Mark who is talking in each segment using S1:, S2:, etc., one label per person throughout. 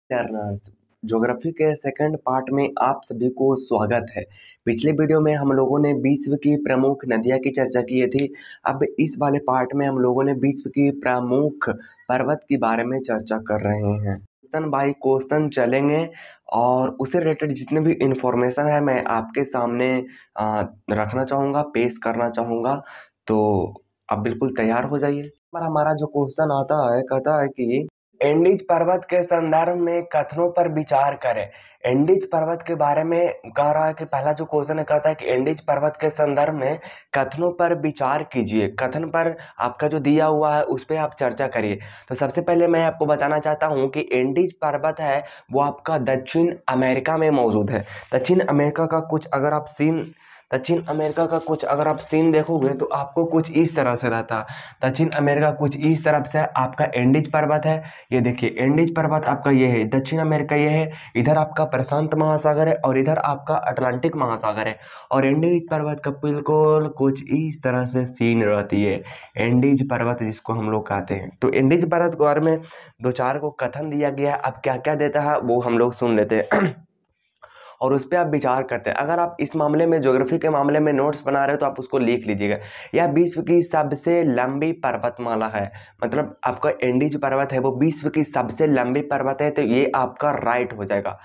S1: Learners geography के second part में आप सभी को स्वागत है। पिछले वीडियो में हम लोगों ने विश्व की प्रमुख नदियां की चर्चा की थी। अब इस वाले पार्ट में हम लोगों ने विश्व की प्रमुख पर्वत के बारे में चर्चा कर रहे हैं। क्वेश्चन बाय क्वेश्चन चलेंगे और उससे रिलेटेड जितने भी इंफॉर्मेशन है मैं आपके सामने रखना चाहूँगा, पेश करना चाहूँगा। तो आप बिल्कुल तैयार हो जाइए। हमारा जो क्वेश्चन आता है कहता है कि एंडीज पर्वत के संदर्भ में कथनों पर विचार करें। एंडीज पर्वत के बारे में कह रहा है कि पहला जो क्वेश्चन है कहता है कि एंडीज पर्वत के संदर्भ में कथनों पर विचार कीजिए। कथन पर आपका जो दिया हुआ है उस पर आप चर्चा करिए। तो सबसे पहले मैं आपको बताना चाहता हूं कि एंडीज पर्वत है वो आपका दक्षिण अमेरिका में मौजूद है। दक्षिण अमेरिका का कुछ अगर आप सीन देखोगे तो आपको कुछ इस तरह से रहता है। दक्षिण अमेरिका कुछ इस तरफ से आपका एंडीज पर्वत है। ये देखिए एंडीज पर्वत आपका ये है, दक्षिण अमेरिका ये है, इधर आपका प्रशांत महासागर है और इधर आपका अटलांटिक महासागर है। और एंडीज पर्वत का बिल्कुल कुछ इस तरह से सीन रहती है एंडीज पर्वत जिसको हम लोग कहते हैं। तो एंडीज पर्वत के बारे में दो चार को कथन दिया गया है। अब क्या क्या देता है वो हम लोग सुन लेते हैं और उस पर आप विचार करते हैं। अगर आप इस मामले में ज्योग्राफी के मामले में नोट्स बना रहे हो तो आप उसको लिख लीजिएगा। यह विश्व की सबसे लंबी पर्वतमाला है। मतलब आपका एंडीज पर्वत है वो विश्व की सबसे लंबी पर्वत है, तो ये आपका राइट हो जाएगा।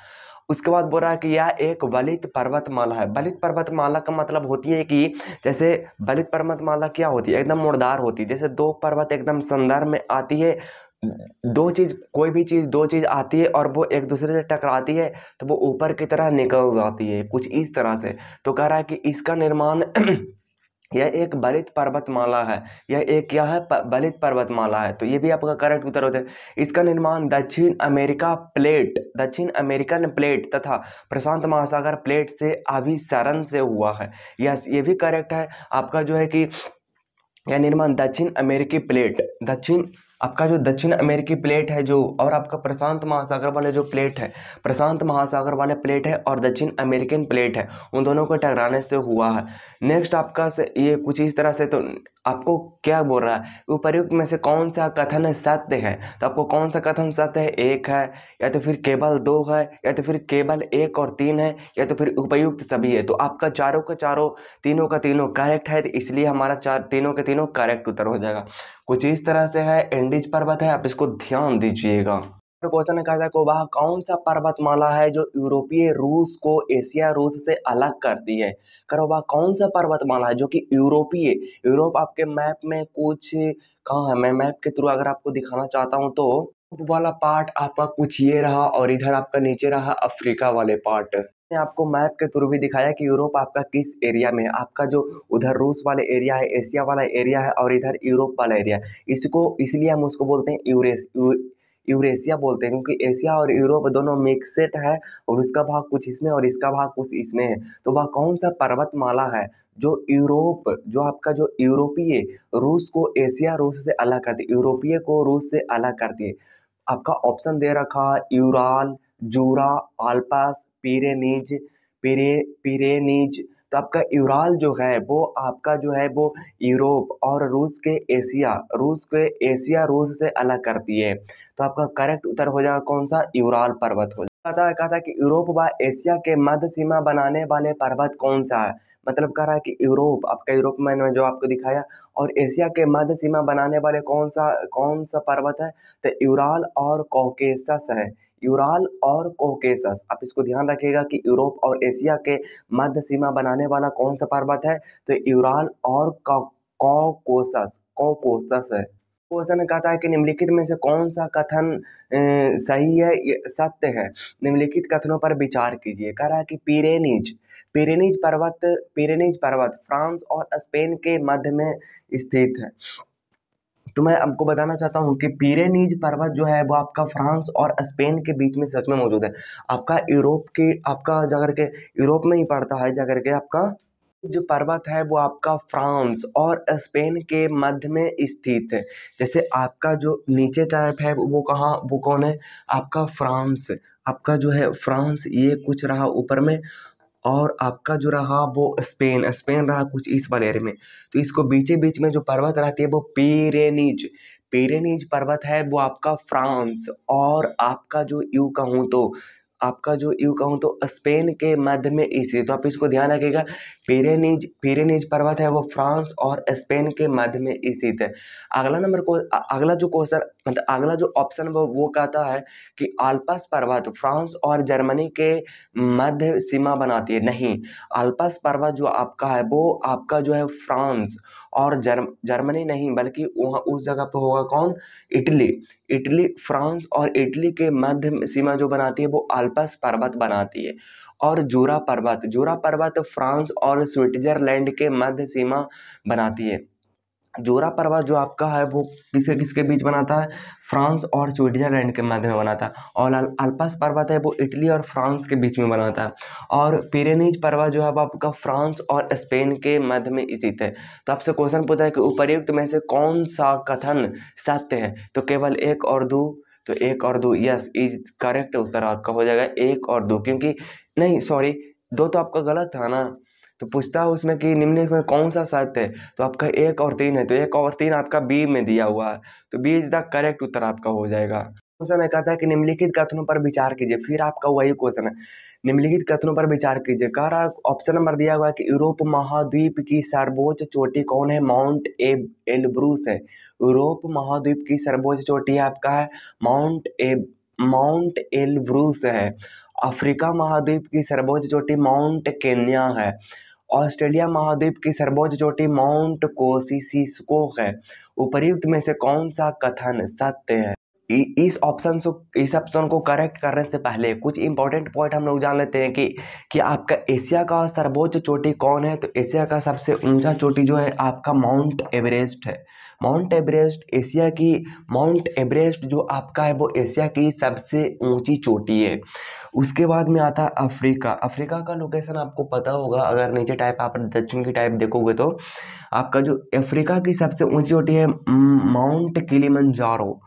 S1: उसके बाद बोल रहा है कि यह एक वलित पर्वतमाला है। वलित पर्वतमाला का मतलब होती है कि जैसे वलित पर्वतमाला क्या होती है, एकदम मुड़दार होती है। जैसे दो पर्वत एकदम संदर्भ में आती है, दो चीज कोई भी चीज दो चीज आती है और वो एक दूसरे से टकराती है तो वो ऊपर की तरह निकल जाती है कुछ इस तरह से। तो कह रहा है कि इसका निर्माण यह एक वलित पर्वतमाला है। यह एक क्या है, वलित पर्वतमाला है। तो ये भी आपका करेक्ट उत्तर होता है। इसका निर्माण दक्षिण अमेरिकन प्लेट तथा प्रशांत महासागर प्लेट से अभिसरण से हुआ है। यस, ये भी करेक्ट है आपका जो है कि यह निर्माण दक्षिण अमेरिकी प्लेट है जो, और आपका प्रशांत महासागर वाले जो प्लेट है, प्रशांत महासागर वाले प्लेट है और दक्षिण अमेरिकन प्लेट है, उन दोनों को टकराने से हुआ है। नेक्स्ट आपका से ये कुछ इस तरह से। तो आपको क्या बोल रहा है, उपर्युक्त में से कौन सा कथन सत्य है? तो आपको कौन सा कथन सत्य है? एक है, या तो फिर केवल दो है, या तो फिर केवल एक और तीन है, या तो फिर उपर्युक्त सभी है। तो आपका चारों का चारों, तीनों का तीनों करेक्ट है, तो इसलिए हमारा तीनों के तीनों करेक्ट उत्तर हो जाएगा। कुछ इस तरह से है, एंडीज पर्वत है, आप इसको ध्यान दीजिएगा। क्वेश्चन ने कहा था कि वह कौन सा पर्वतमाला है जो यूरोपीय रूस को एशिया रूस से अलग करती है। करो वह कौन सा पर्वतमाला है जो कि यूरोप आपके मैप में कुछ कहाँ है, मैं मैप के थ्रू अगर आपको दिखाना चाहता हूँ तो वाला पार्ट आपका कुछ ये रहा और इधर आपका नीचे रहा अफ्रीका वाले पार्ट। मैंने आपको मैप के थ्रू भी दिखाया कि यूरोप आपका किस एरिया में है। आपका जो उधर रूस वाले एरिया है, एशिया वाला एरिया है, और इधर यूरोप वाला एरिया है। इसको इसलिए हम उसको बोलते हैं यूरेशिया बोलते हैं, क्योंकि एशिया और यूरोप दोनों मिक्सेट है और उसका भाग कुछ इसमें और इसका भाग कुछ इसमें है। तो वह कौन सा पर्वतमाला है जो जो आपका जो यूरोपीय रूस को एशिया रूस से अलग करती है, यूरोपीय को रूस से अलग करती है। आपका ऑप्शन दे रखा यूराल, जूरा, आल्प्स, पिरेनीज। तो आपका यूराल जो है वो आपका जो है वो यूरोप और रूस के एशिया रूस से अलग करती है। तो आपका करेक्ट उत्तर हो जाएगा कौन सा, यूराल पर्वत हो जाएगा। कहा था कि यूरोप व एशिया के मध्य सीमा बनाने वाले पर्वत कौन सा है। मतलब कह रहा है कि यूरोप मैंने जो आपको दिखाया, और एशिया के मध्य सीमा बनाने वाले कौन सा पर्वत है, तो यूराल और कॉकेसस है। यूराल और कॉकेसस, आप इसको ध्यान रखिएगा कि यूरोप और एशिया के मध्य सीमा बनाने वाला कौन सा पर्वत है, तो यूराल और कॉकोसस है। क्वेश्चन कहता है कि निम्नलिखित में से कौन सा कथन सही है, सत्य है। निम्नलिखित कथनों पर विचार कीजिए। कह रहा है कि पिरेनीज पर्वत फ्रांस और स्पेन के मध्य में स्थित है। तो मैं आपको बताना चाहता हूँ कि पिरेनीज पर्वत जो है वो आपका फ्रांस और स्पेन के बीच में सच में मौजूद है। आपका जाकर के यूरोप में ही पड़ता है। जाकर के आपका जो पर्वत है वो आपका फ्रांस और स्पेन के मध्य में स्थित है। जैसे आपका जो नीचे टाइप है वो कौन है, आपका फ्रांस। आपका जो है फ्रांस ये कुछ रहा ऊपर में, और आपका जो रहा वो स्पेन रहा कुछ इस वाले एरिया में। तो इसको बीचे बीच में जो पर्वत रहती है वो पिरेनीज पिरेनीज पर्वत है वो आपका फ्रांस और आपका जो यूं कहूँ तो स्पेन के मध्य में स्थित। तो आप इसको ध्यान रखिएगा, पिरेनीज पर्वत है वो फ्रांस और स्पेन के मध्य में स्थित है। अगला जो क्वेश्चन मतलब अगला जो ऑप्शन वो कहता है कि आल्प्स पर्वत फ्रांस और जर्मनी के मध्य सीमा बनाती है। नहीं, आल्प्स पर्वत जो आपका है वो आपका जो है फ्रांस और जर्मनी नहीं, बल्कि वहाँ उस जगह पे होगा कौन, इटली फ्रांस और इटली के मध्य सीमा जो बनाती है वो आल्प्स पर्वत बनाती है। और जूरा पर्वत फ्रांस और स्विट्जरलैंड के मध्य सीमा बनाती है। जोरा पर्वत जो आपका है वो किसके किसके बीच बनाता है, फ्रांस और स्विट्जरलैंड के मध्य में बनाता है। और अल्पस पर्वत है वो इटली और फ्रांस के बीच में बनाता है। और पिरेनीज पर्वत जो है वो आपका फ्रांस और स्पेन के मध्य में स्थित है। तो आपसे क्वेश्चन पूछा है कि उपर्युक्त में से कौन सा कथन सत्य है, तो केवल एक और दो। तो एक और दो, यस इज करेक्ट उत्तर आपका हो जाएगा एक और दो, क्योंकि नहीं सॉरी, दो तो आपका गलत था ना। तो पूछता है उसमें कि निम्नलिखित में कौन सा सत्य है, तो आपका एक और तीन है, तो एक और तीन आपका बी में दिया हुआ है, तो बी इज द करेक्ट उत्तर आपका हो जाएगा। क्वेश्चन है कहता है कि निम्नलिखित कथनों पर विचार कीजिए, फिर आपका वही क्वेश्चन है, निम्नलिखित कथनों पर विचार कीजिए। कह रहा ऑप्शन नंबर दिया हुआ है कि यूरोप महाद्वीप की सर्वोच्च चोटी कौन है, माउंट एल्ब्रूस है। यूरोप महाद्वीप की सर्वोच्च चोटी आपका है माउंट एल्ब्रूस है। अफ्रीका महाद्वीप की सर्वोच्च चोटी माउंट केन्या है। ऑस्ट्रेलिया महाद्वीप की सर्वोच्च चोटी माउंट कोसिसिस्को है। उपर्युक्त में से कौन सा कथन सत्य है। इस ऑप्शन को करेक्ट करने से पहले कुछ इंपॉर्टेंट पॉइंट हम लोग जान लेते हैं कि आपका एशिया का सर्वोच्च चोटी कौन है। तो एशिया का सबसे ऊंचा चोटी जो है आपका माउंट एवरेस्ट है। माउंट एवरेस्ट जो आपका है वो एशिया की सबसे ऊंची चोटी है। उसके बाद में आता है अफ्रीका का लोकेशन आपको पता होगा, अगर नीचे टाइप आप दक्षिण की टाइप देखोगे तो आपका जो अफ्रीका की सबसे ऊंची चोटी है माउंट किलिमंजारो।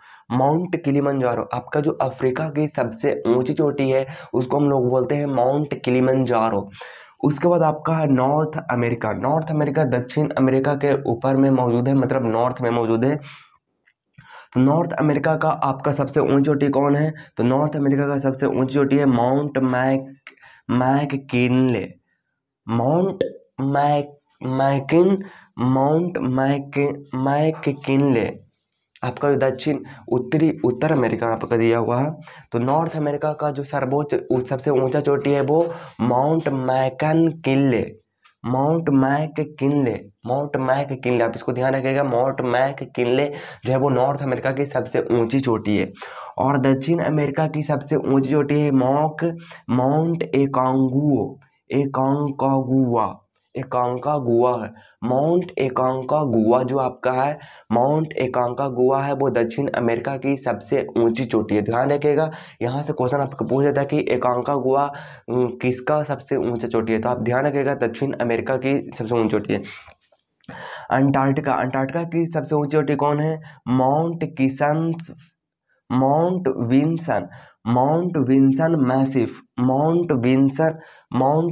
S1: आपका जो अफ्रीका की सबसे ऊंची चोटी है उसको हम लोग बोलते हैं माउंट किलिमंजारो। उसके बाद आपका है नॉर्थ अमेरिका दक्षिण अमेरिका के ऊपर में मौजूद है, मतलब नॉर्थ में मौजूद है। तो नॉर्थ अमेरिका का आपका सबसे ऊंची चोटी कौन है, तो नॉर्थ अमेरिका का सबसे ऊंची चोटी है माउंट मैककिनले। माउंट मैककिनले आपका जो उत्तर अमेरिका आपका दिया हुआ है। तो नॉर्थ अमेरिका का जो सबसे ऊंचा चोटी है वो माउंट मैककिनले। आप इसको ध्यान रखिएगा, माउंट मैककिनले जो है वो नॉर्थ अमेरिका की सबसे ऊंची चोटी है। और दक्षिण अमेरिका की सबसे ऊंची चोटी है माउंट एकांकागुआ है। माउंट एकांकागुआ जो आपका है माउंट एकांकागुआ है वो दक्षिण अमेरिका की सबसे ऊंची चोटी है। ध्यान रखिएगा, यहाँ से क्वेश्चन आपको पूछ देता है कि एकांकागुआ किसका सबसे ऊंचा चोटी है, तो आप ध्यान रखिएगा दक्षिण अमेरिका की सबसे ऊंची चोटी है। अंटार्कटिका की सबसे ऊंची चोटी कौन है, माउंट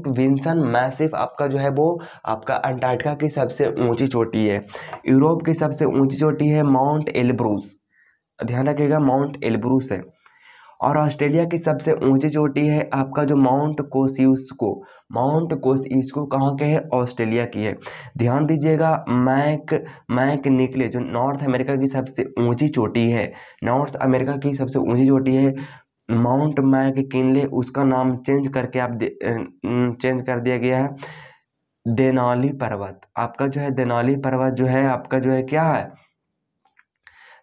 S1: विंसन मैसिव आपका जो है वो आपका अंटार्कटिका की सबसे ऊंची चोटी है। यूरोप की सबसे ऊंची चोटी है माउंट एल्ब्रूस, ध्यान रखिएगा माउंट एल्ब्रूस है। और ऑस्ट्रेलिया की सबसे ऊंची चोटी है आपका जो माउंट कोसियुस्को कहाँ के है, ऑस्ट्रेलिया की है। ध्यान दीजिएगा मैककिनले जो नॉर्थ अमेरिका की सबसे ऊंची चोटी है, नॉर्थ अमेरिका की सबसे ऊंची चोटी है माउंट मैककिनले, उसका नाम चेंज करके चेंज कर दिया गया है देनाली पर्वत। आपका जो है देनाली पर्वत जो है आपका जो है क्या है,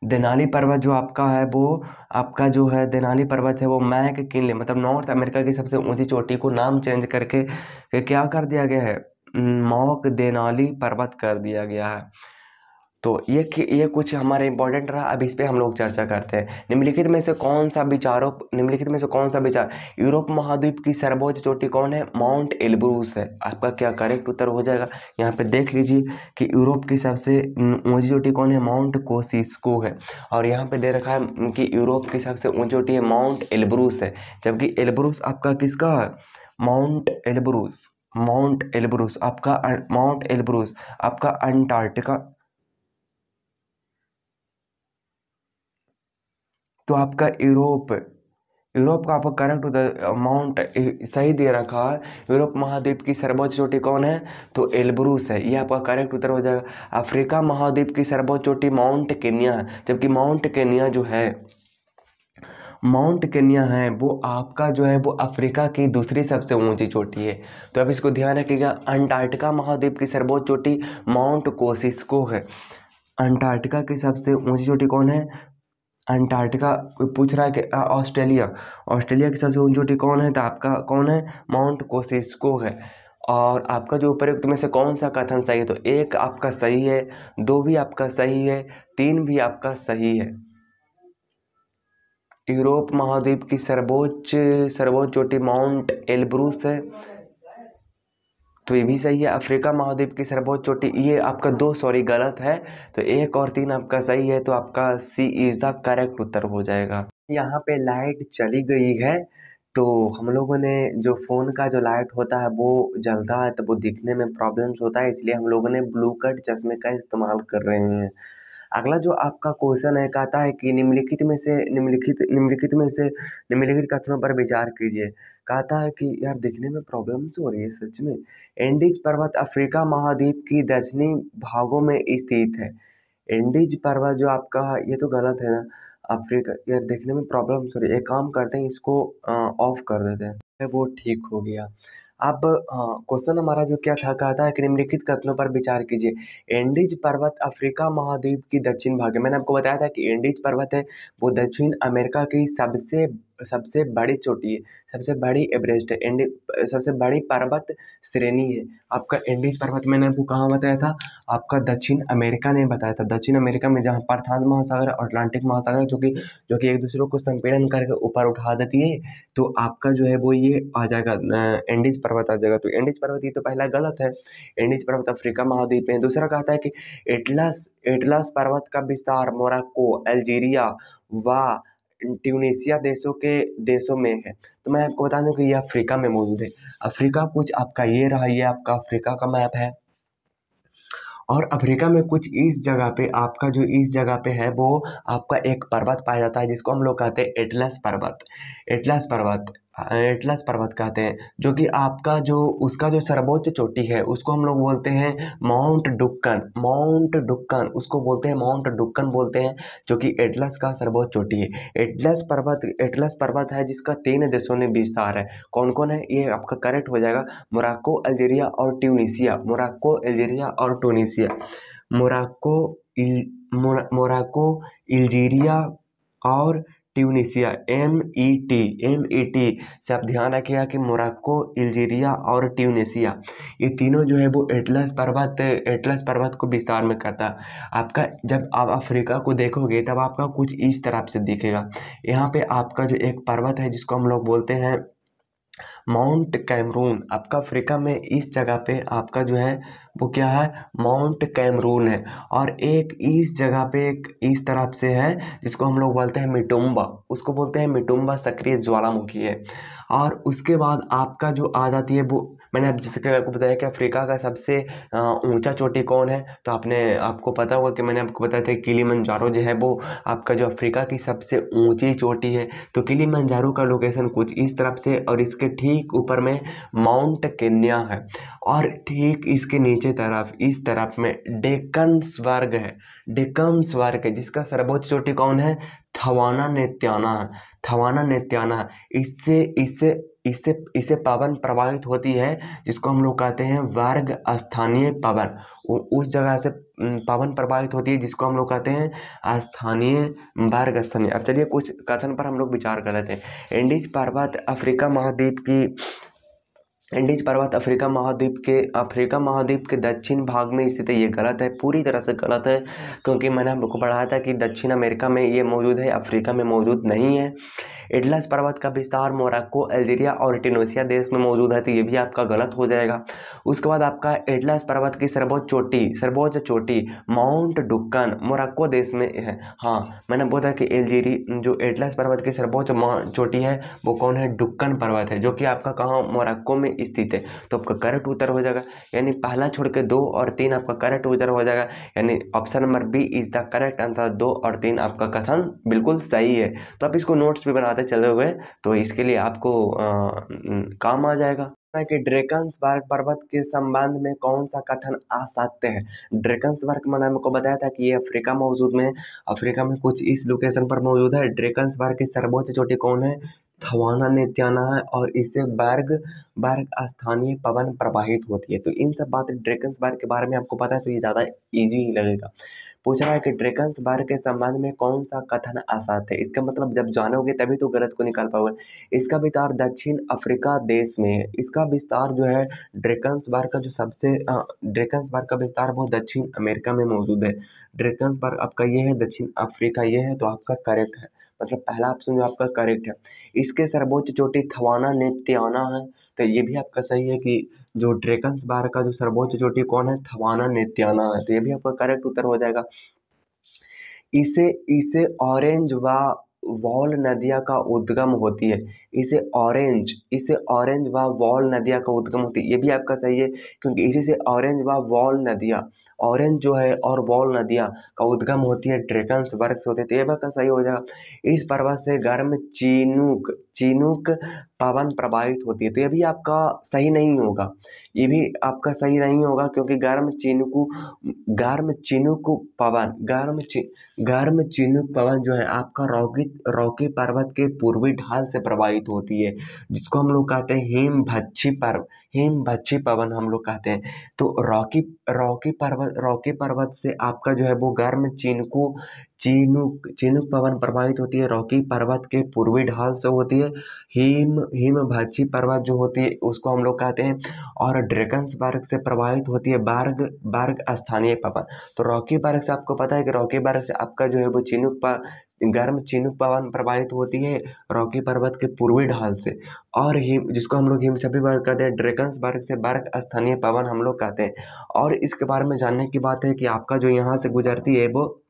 S1: देनाली पर्वत जो आपका है वो आपका जो है देनाली पर्वत है वो मैककिनले मतलब नॉर्थ अमेरिका की सबसे ऊंची चोटी को नाम चेंज करके क्या कर दिया गया है, मॉक देनाली पर्वत कर दिया गया है। तो ये कुछ हमारे इंपॉर्टेंट रहा। अब इस पे हम लोग चर्चा करते हैं। निम्नलिखित में से कौन सा विचार यूरोप महाद्वीप की सर्वोच्च चोटी कौन है, माउंट एल्ब्रूस है। आपका क्या करेक्ट उत्तर हो जाएगा। यहाँ पे देख लीजिए कि यूरोप की सबसे ऊंची चोटी कौन है, माउंट कोसिस्को है। और यहाँ पे दे रखा है कि यूरोप की सबसे ऊंची चोटी है माउंट एल्ब्रूस है, जबकि एल्ब्रूस आपका किसका है, माउंट एल्ब्रूस आपका अंटार्कटिका तो आपका यूरोप, यूरोप का आपका करेक्ट उत्तर माउंट सही दे रखा है। यूरोप महाद्वीप की सर्वोच्च चोटी कौन है? तो एल्ब्रूस है, ये आपका करेक्ट उत्तर हो जाएगा। अफ्रीका महाद्वीप की सर्वोच्च चोटी माउंट केन्या है, जबकि माउंट केन्या जो है, माउंट केन्या है वो आपका जो है वो अफ्रीका की दूसरी सबसे ऊंची चोटी है। तो अब इसको ध्यान रखिएगा। अंटार्कटिका महाद्वीप की सर्वोच्च चोटी माउंट कोसिस्को है। अंटार्कटिका की सबसे ऊंची चोटी कौन है? अंटार्कटिका। कोई पूछ रहा है कि ऑस्ट्रेलिया, ऑस्ट्रेलिया की सबसे ऊंची चोटी कौन है? तो आपका कौन है? माउंट कोसिस्को है। और आपका जो उपरोक्त में से कौन सा कथन सही है? तो एक आपका सही है, दो भी आपका सही है, तीन भी आपका सही है। यूरोप महाद्वीप की सर्वोच्च सर्वोच्च चोटी माउंट एल्ब्रूस है, तो ये भी सही है। अफ्रीका महाद्वीप की सर्वोच्च चोटी, ये आपका दो सॉरी गलत है, तो एक और तीन आपका सही है, तो आपका सी इज द करेक्ट उत्तर हो जाएगा। यहाँ पे लाइट चली गई है, तो हम लोगों ने जो फ़ोन का जो लाइट होता है वो जलता है, तो वो दिखने में प्रॉब्लम्स होता है, इसलिए हम लोगों ने ब्लू कट चश्मे का इस्तेमाल कर रहे हैं। अगला जो आपका क्वेश्चन है, कहता है कि निम्नलिखित कथनों पर विचार कीजिए। कहता है कि यार दिखने में प्रॉब्लम्स हो रही है सच में। एंडीज पर्वत अफ्रीका महाद्वीप की दक्षिणी भागों में स्थित है। एंडीज पर्वत जो आपका, ये तो गलत है ना। अफ्रीका, यार देखने में प्रॉब्लम्स हो रही है, एक काम करते हैं इसको ऑफ कर देते हैं, वो ठीक हो गया। अब क्वेश्चन हमारा जो क्या था, कहता है कि निम्नलिखित कथनों पर विचार कीजिए। एंडीज पर्वत अफ्रीका महाद्वीप की दक्षिण भाग है। मैंने आपको बताया था कि एंडीज पर्वत है वो दक्षिण अमेरिका की सबसे सबसे बड़ी चोटी है, सबसे बड़ी एवरेस्ट है, सबसे बड़ी पर्वत श्रेणी है। आपका एंडीज पर्वत मैंने आपको कहाँ बताया था? आपका दक्षिण अमेरिका ने बताया था। दक्षिण अमेरिका में जहाँ प्रशांत महासागर और अटलांटिक महासागर जो कि एक दूसरे को संपीड़न करके ऊपर उठा देती है, तो आपका जो है वो ये आ जाएगा, एंडीज पर्वत आ जाएगा। तो एंडीज पर्वत ये तो पहला गलत है, एंडीज पर्वत अफ्रीका महाद्वीप में। दूसरा कहता है कि एटलस एटलस पर्वत का विस्तार मोरक्को, अल्जीरिया व ट्यूनीशिया देशों में है। तो मैं आपको बता दूं कि ये अफ्रीका में मौजूद है। अफ्रीका कुछ आपका ये रहा, ये आपका अफ्रीका का मैप है। और अफ्रीका में कुछ इस जगह पे, आपका जो इस जगह पे है वो आपका एक पर्वत पाया जाता है जिसको हम लोग कहते हैं एटलस पर्वत। एटलस पर्वत, एटलस पर्वत कहते हैं, जो कि आपका जो उसका जो सर्वोच्च चोटी है उसको हम लोग बोलते हैं माउंट डुक्कन। माउंट डुक्कन उसको बोलते हैं, माउंट डुक्कन बोलते हैं, जो कि एटलस का सर्वोच्च चोटी है। एटलस पर्वत है जिसका 3 देशों में विस्तार है। कौन कौन है? ये आपका करेक्ट हो जाएगा, मोरक्को, अल्जीरिया और ट्यूनीशिया। मोरक्को, अल्जीरिया और ट्यूनीशिया। मोरक्को, अल्जीरिया और ट्यूनीशिया। MET से आप ध्यान रखिएगा कि मोरक्को, अल्जीरिया और ट्यूनीशिया, ये तीनों जो है वो एटलस पर्वत को विस्तार में करता है। आपका जब आप अफ्रीका को देखोगे तब आपका कुछ इस तरह से दिखेगा। यहाँ पे आपका जो एक पर्वत है जिसको हम लोग बोलते हैं माउंट कैमरून। आपका अफ्रीका में इस जगह पे आपका जो है वो क्या है? माउंट कैमरून है। और एक इस जगह पे एक इस तरफ से है जिसको हम लोग बोलते हैं मिटुम्बा, उसको बोलते हैं मिटुम्बा सक्रिय ज्वालामुखी है। और उसके बाद आपका जो आ जाती है वो, मैंने अब जैसे कि आपको बताया कि अफ्रीका का सबसे ऊंचा चोटी कौन है, तो आपको पता होगा कि मैंने आपको बताया था किलिमंजारो जो है वो आपका जो अफ्रीका की सबसे ऊंची चोटी है। तो किलिमंजारो का लोकेशन कुछ इस तरफ से, और इसके ठीक ऊपर में माउंट केन्या है, और ठीक इसके नीचे तरफ इस तरफ में डेक्कन स्वर्ग है। डेक्कन स्वर्ग है जिसका सर्वोच्च चोटी कौन है? थवाना नेत्याना है। थवाना नेत्याना, इससे इससे इससे इससे पवन प्रवाहित होती है जिसको हम लोग कहते हैं वर्ग स्थानीय पवन। उस जगह से पवन प्रवाहित होती है जिसको हम लोग कहते हैं स्थानीय वर्ग स्थानीय। अब चलिए कुछ कथन पर हम लोग विचार कर लेते हैं। एंडीज पर्वत अफ्रीका महाद्वीप के दक्षिण भाग में स्थित है। ये गलत है, पूरी तरह से गलत है, क्योंकि मैंने आपको पढ़ाया था कि दक्षिण अमेरिका में ये मौजूद है, अफ्रीका में मौजूद नहीं है। एटलस पर्वत का विस्तार मोरक्को, अल्जीरिया और ट्यूनीशिया देश में मौजूद है, तो ये भी आपका गलत हो जाएगा। उसके बाद आपका एटलस पर्वत की सर्वोच्च चोटी माउंट डुक्कन मोरक्को देश में है। हाँ, मैंने बोला कि जो एटलस पर्वत की सर्वोच्च चोटी है वो कौन है? डुक्कन पर्वत है, जो कि आपका कहाँ? मोरक्को में स्थित है। तो आपका करेक्ट उत्तर हो जाएगा, यानी पहला छोड़ के 2 और 3 आपका करेक्ट उत्तर हो जाएगा, यानी option number B is the correct answer. 2 और 3 आपका कथन बिल्कुल सही है। तो आप इसको नोट्स भी बनाते चले हुए, तो इसके लिए आपको काम आ जाएगा कि ड्रेकन्सबर्ग पर्वत के संबंध में कौन सा कथन असत्य है। ड्रेकन्सबर्ग मैंने आपको बताया था कि ये अफ्रीका मौजूद में, अफ्रीका में कुछ इस लोकेशन पर मौजूद है। ड्रेकन्सबर्ग की सर्वोच्च चोटी कौन है? थवाना नेत्याना है, और इससे बर्ग स्थानीय पवन प्रवाहित होती है। तो इन सब बात ड्रेकन्सबर्ग के बारे में आपको पता है तो ये ज़्यादा इजी ही लगेगा। पूछ रहा है कि ड्रेकन्सबर्ग के संबंध में कौन सा कथन असत्य है। इसका मतलब जब जानोगे तभी तो गलत को निकाल पाओगे। इसका विस्तार दक्षिण अफ्रीका देश में है। इसका विस्तार जो है ड्रेकन्सबर्ग का जो सबसे ड्रेकन्सबर्ग का विस्तार वो दक्षिण अमेरिका में मौजूद है। ड्रेकन्सबर्ग आपका ये है, दक्षिण अफ्रीका ये है, तो आपका करेक्ट है, मतलब पहला ऑप्शन जो आपका करेक्ट है। इसके सर्वोच्च चोटी थवाना नेत्याना है, तो ये भी आपका सही है कि जो ड्रेकन्सबर्ग का जो सर्वोच्च चोटी कौन है? थवाना नेत्याना है, तो ये भी आपका करेक्ट उत्तर हो जाएगा। इसे इसे ऑरेंज व वॉल नदिया का उद्गम होती है। इसे ऑरेंज व वॉल नदिया का उद्गम होती है, ये भी आपका सही है, क्योंकि इसी से ऑरेंज व वॉल नदिया, ऑरेंज जो है और वॉल नदिया का उद्गम होती है, ड्रेकन्सबर्ग से होती है, तो ये भी आपका सही हो जाएगा। इस पर्वत से गर्म चिनूक पवन प्रवाहित होती है, तो ये भी आपका सही नहीं होगा, ये भी आपका सही नहीं होगा, क्योंकि गर्म चिनूक पवन जो है आपका रॉकी पर्वत के पूर्वी ढाल से प्रवाहित होती है, जिसको हम लोग कहते हैं हिमभच्छी पवन हम लोग कहते हैं। तो रॉकी पर्वत से आपका जो है वो गर्म चिनूक पवन प्रभावित होती है, रॉकी पर्वत के पूर्वी ढाल से होती है। हिमभच्छी पर्वत जो होती है उसको हम लोग कहते हैं, और ड्रेकन्सबर्ग से प्रभावित होती है बर्ग स्थानीय पवन। तो रॉकी बर्ग से आपको पता है कि रॉकी बर्ग से आपका जो है वो गर्म चिनूक पवन प्रभावित होती है रॉकी पर्वत के पूर्वी ढाल से, और जिसको हम लोग हिमछपी वर्ग कहते हैं, ड्रेकन्सबर्ग से बर्ग स्थानीय पवन हम लोग कहते हैं। और इसके बारे में जानने की बात है कि आपका जो यहाँ से गुजरती है वो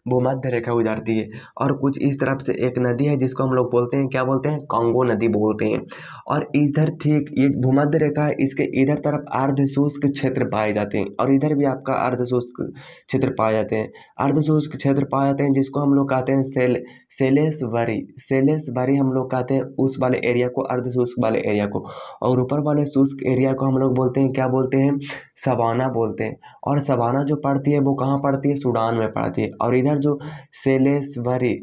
S1: भूमध्य रेखा गुजरती है, और कुछ इस तरफ से एक नदी है जिसको हम लोग बोलते हैं, क्या बोलते हैं? कांगो नदी बोलते हैं। और इधर ठीक ये भूमध्य रेखा है, इसके इधर तरफ अर्धशुष्क क्षेत्र पाए जाते हैं, और इधर भी आपका अर्धशुष्क क्षेत्र पाए जाते हैं। अर्धशुष्क क्षेत्र पाए जाते हैं जिसको हम लोग कहते हैं सेलेसबरी हम लोग कहते हैं उस वाले एरिया को, अर्धशुष्क वाले एरिया को। और ऊपर वाले शुष्क एरिया को हम लोग बोलते हैं, क्या बोलते हैं? सवाना बोलते हैं। और सवाना जो पड़ती है वो कहाँ पड़ती है? सूडान में पड़ती है। और इधर जो सेलेसबरी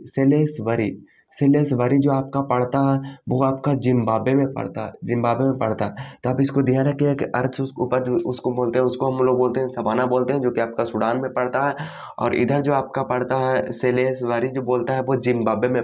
S1: जो आपका पड़ता है वो आपका जिम्बाब्वे में पड़ता है। तो आप इसको ध्यान रखिएगा कि अर्थ ऊपर जो उसको बोलते हैं, उसको हम लोग बोलते हैं सवाना बोलते हैं, जो कि आपका सूडान में पड़ता है। और इधर जो आपका पड़ता है सेलेसबरी जो बोलता है वो जिम्बाब्वे में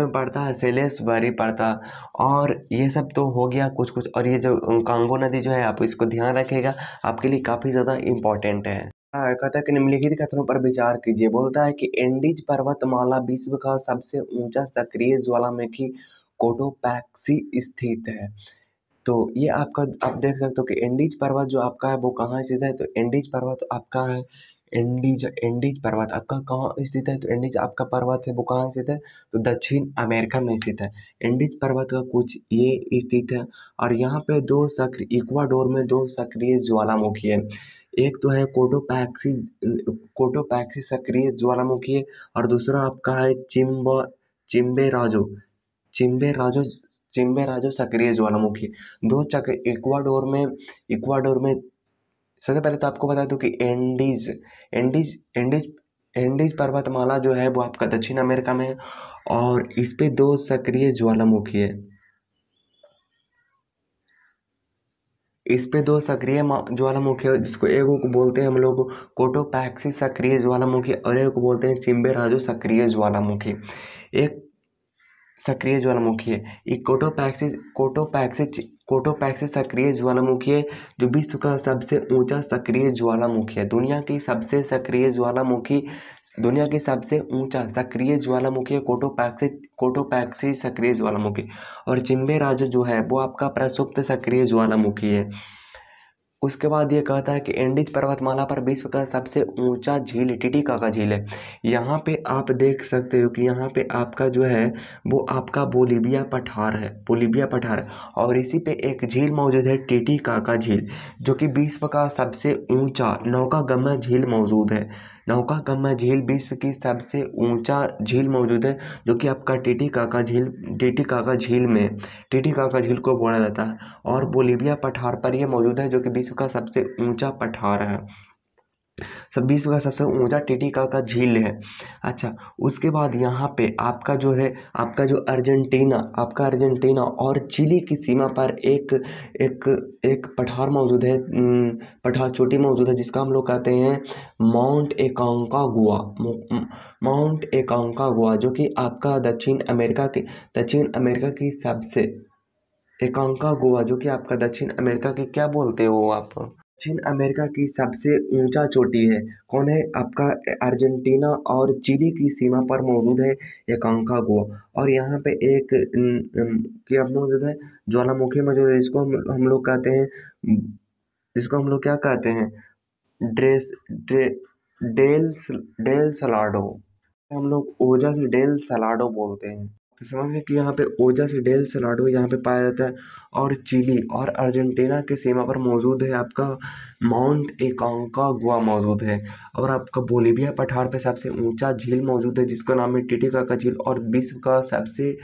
S1: पड़ता है, सेलेसबरी पड़ता। और ये सब तो हो गया कुछ, और ये जो कांगो नदी जो है आप इसको ध्यान रखिएगा, आपके लिए काफ़ी ज़्यादा इम्पोर्टेंट है। कहता है कि निम्नलिखित कथनों पर विचार कीजिए। बोलता है कि एंडीज पर्वतमाला विश्व का सबसे ऊंचा सक्रिय ज्वालामुखी कोटोपैक्सी स्थित है। तो ये आपका आप देख सकते हो कि एंडीज पर्वत जो आपका है वो कहाँ स्थित है? तो एंडीज पर्वत आपका है, एंडीज पर्वत आपका कहाँ स्थित है? तो एंडीज आपका पर्वत है वो कहाँ स्थित है? तो दक्षिण अमेरिका में स्थित है। एंडीज पर्वत का कुछ ये स्थित है, और यहाँ पे इक्वाडोर में 2 सक्रिय ज्वालामुखी है। एक तो है कोटोपैक्सी सक्रिय ज्वालामुखी है, और दूसरा आपका है चिम्बेराजो सक्रिय ज्वालामुखी। दो चक्र इक्वाडोर में सबसे पहले तो आपको बता दूं कि एंडीज पर्वतमाला जो है वो आपका दक्षिण अमेरिका में है, और इस पे 2 सक्रिय ज्वालामुखी है। इस पे 2 सक्रिय ज्वालामुखी है, जिसको एक को बोलते हैं हम लोग कोटोपैक्सी सक्रिय ज्वालामुखी, और एक को बोलते हैं चिम्बेराजो सक्रिय ज्वालामुखी। एक सक्रिय ज्वालामुखी है ये कोटोपैक्सी सक्रिय ज्वालामुखी है, जो विश्व का सबसे ऊंचा सक्रिय ज्वालामुखी है। दुनिया की सबसे ऊंचा सक्रिय ज्वालामुखी है कोटोपैक्सी सक्रिय ज्वालामुखी। और चिम्बेराजो जो है वो आपका प्रसुप्त सक्रिय ज्वालामुखी है। उसके बाद ये कहता है कि एंडीज पर्वतमाला पर विश्व का सबसे ऊंचा झील टिटिकाका झील है। यहाँ पे आप देख सकते हो कि यहाँ पे आपका जो है वो आपका बोलिविया पठार है, बोलिविया पठार। और इसी पे एक झील मौजूद है टिटिकाका झील, जो कि विश्व का सबसे ऊंचा नौकागम्य झील मौजूद है। नौकागम्य झील विश्व की सबसे ऊंचा झील मौजूद है, जो कि आपका टिटिकाका झील, टिटिकाका झील में टिटिकाका झील को बोला जाता है। और बोलिविया पठार पर यह मौजूद है, जो कि विश्व का सबसे ऊंचा पठार है, विश्व का सबसे ऊंचा टिटिकाका झील है। अच्छा, उसके बाद यहाँ पे आपका जो है, आपका जो अर्जेंटीना, आपका अर्जेंटीना और चिली की सीमा पर एक एक एक पठार मौजूद है, पठार चोटी मौजूद है, जिसका हम लोग कहते हैं माउंट एकांकागुआ। माउंट एकांकागुआ, जो कि आपका दक्षिण अमेरिका की सबसे, एकांकागुआ जो कि आपका दक्षिण अमेरिका की, क्या बोलते हो आप, दक्षिण अमेरिका की सबसे ऊंचा चोटी है। कौन है? आपका अर्जेंटीना और चिली की सीमा पर मौजूद है एकांकागुआ। और यहाँ पे एक क्या मौजूद है, ज्वालामुखी मौजूद है, हम लोग कहते हैं, इसको हम लोग क्या कहते हैं, ड्रेस डे, डेल सलाडो। हम लोग ओजा से डेल सलाडो बोलते हैं। तो समझ गए कि यहाँ पे ओजा से डेल सलाडो यहाँ पे पाया जाता है। और चिली और अर्जेंटीना के सीमा पर मौजूद है आपका माउंट एकांकागुआ मौजूद है। और आपका बोलिविया पठार पे सबसे ऊंचा झील मौजूद है, जिसका नाम है टिटिकाका झील। और विश्व का सबसे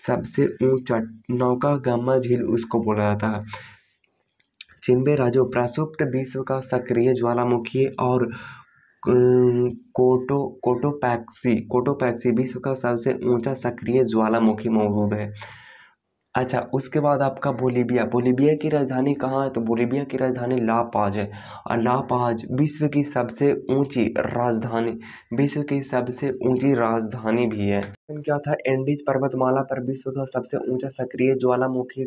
S1: सबसे ऊंचा नौकागम्य झील उसको बोला जाता है। चिम्बे राजो प्रसुप्त विश्व का सक्रिय ज्वालामुखी और कोटोपैक्सी विश्व का सबसे ऊंचा सक्रिय ज्वालामुखी मौजूद है। अच्छा, उसके बाद आपका बोलिविया की राजधानी कहाँ है? तो बोलिविया की राजधानी ला पाज है। और ला पाज विश्व की सबसे ऊंची राजधानी, विश्व की सबसे ऊंची राजधानी भी है। क्या था? एंडीज पर्वतमाला पर विश्व का सबसे ऊंचा सक्रिय ज्वालामुखी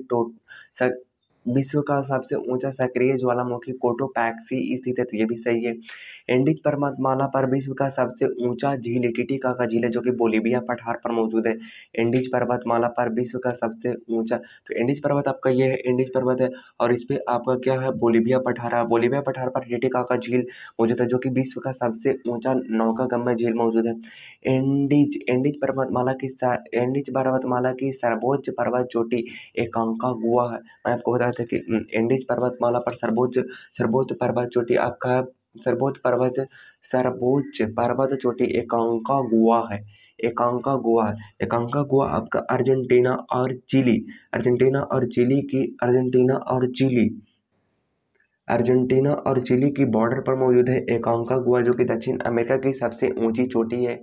S1: विश्व का सबसे ऊंचा सक्रिय ज्वालामुखी कोटोपैक्सी स्थित है, तो ये भी सही है। एंडीज पर्वतमाला पर विश्व का सबसे ऊंचा झील टिटिकाका झील है, जो कि बोलिविया पठार पर मौजूद है। एंडीज पर्वतमाला पर विश्व का सबसे ऊंचा, तो एंडीज पर्वत आपका ये है, एंडीज पर्वत है। और इस पे आपका क्या है? बोलिविया पठार है। बोलिविया पठार पर टिटिकाका झील मौजूद है, जो कि विश्व का सबसे ऊंचा नौकागम्य झील मौजूद है। एंडीज पर्वतमाला की सर्वोच्च पर्वत चोटी एकांकागुआ है। मैं आपको बता था कि एंडीज पर्वतमाला पर सर्वोच्च सर्वोच्च पर्वत चोटी आपका सर्वोच्च पर्वत चोटी एकांकागुआ है। एकांकागुआ आपका अर्जेंटीना और चिली की बॉर्डर पर मौजूद है एकांकागुआ, जो कि दक्षिण अमेरिका की सबसे ऊंची चोटी है।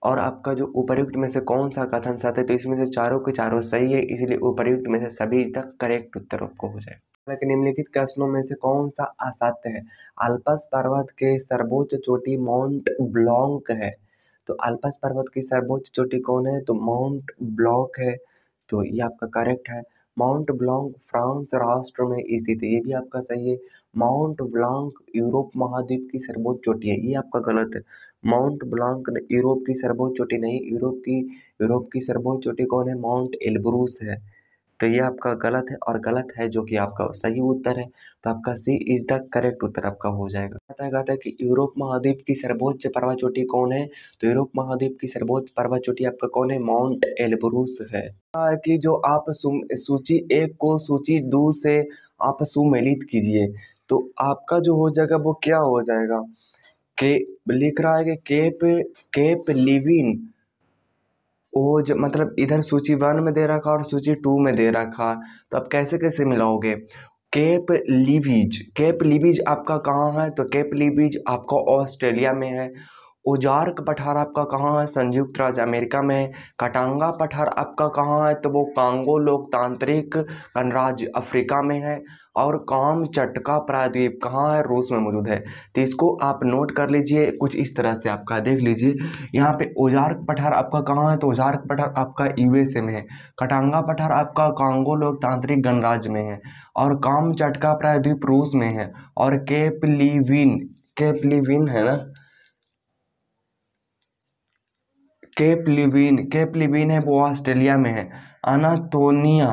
S1: और आपका जो उपर्युक्त में से कौन सा कथन सत्य है? तो इसमें से चारों के चारों सही है, इसलिए उपर्युक्त में से सभी इसका करेक्ट उत्तर आपको हो जाएगा। हालांकि निम्नलिखित प्रश्नों में से कौन सा असत्य है? अल्पस पर्वत के सर्वोच्च चोटी माउंट ब्लॉन्क है। तो अल्पस पर्वत की सर्वोच्च चोटी कौन है? तो माउंट ब्लॉन्क है, तो ये आपका करेक्ट है। माउंट ब्लॉन्क फ्रांस राष्ट्र में स्थित है, ये भी आपका सही है। माउंट ब्लॉन्क यूरोप महाद्वीप की सर्वोच्च चोटी है, ये आपका गलत है। माउंट ब्लॉन्क यूरोप की सर्वोच्च चोटी नहीं, यूरोप की सर्वोच्च चोटी कौन है? माउंट एल्ब्रूस है। तो ये आपका गलत है, और गलत है जो कि आपका सही उत्तर है। तो आपका सी इज द करेक्ट उत्तर आपका हो जाएगा। कहता है कि यूरोप महाद्वीप की सर्वोच्च पर्वत चोटी कौन है? तो यूरोप महाद्वीप की सर्वोच्च पर्वत चोटी आपका कौन है? माउंट एल्ब्रूस है। कि जो आप सूची 1 को सूची 2 से आप सुमेलित कीजिए, तो आपका जो हो जाएगा वो क्या हो जाएगा? के लिख रहा है कि केप लिविन, वो जो मतलब इधर सूची 1 में दे रखा और सूची 2 में दे रखा, तो आप कैसे कैसे मिलाओगे? केप लिविज आपका कहाँ है? तो केप लिविज आपका ऑस्ट्रेलिया में है। ओजार्क पठार आपका कहाँ है? संयुक्त राज्य अमेरिका में है। कटांगा पठार आपका कहाँ है? तो वो कांगो लोकतांत्रिक गणराज्य अफ्रीका में है। और कामचटका प्रायद्वीप कहाँ है? रूस में मौजूद है। तो इसको आप नोट कर लीजिए कुछ इस तरह से, आपका देख लीजिए यहाँ पे ओजार्क पठार आपका कहाँ है? तो ओजार्क पठार आपका यूएसए में है। कटांगा पठार आपका कांगो लोकतांत्रिक गणराज्य में है। और कामचटका प्रायद्वीप रूस में है। और केप लिविन है ना, केप लिविन है, वो ऑस्ट्रेलिया में है। अनातोलिया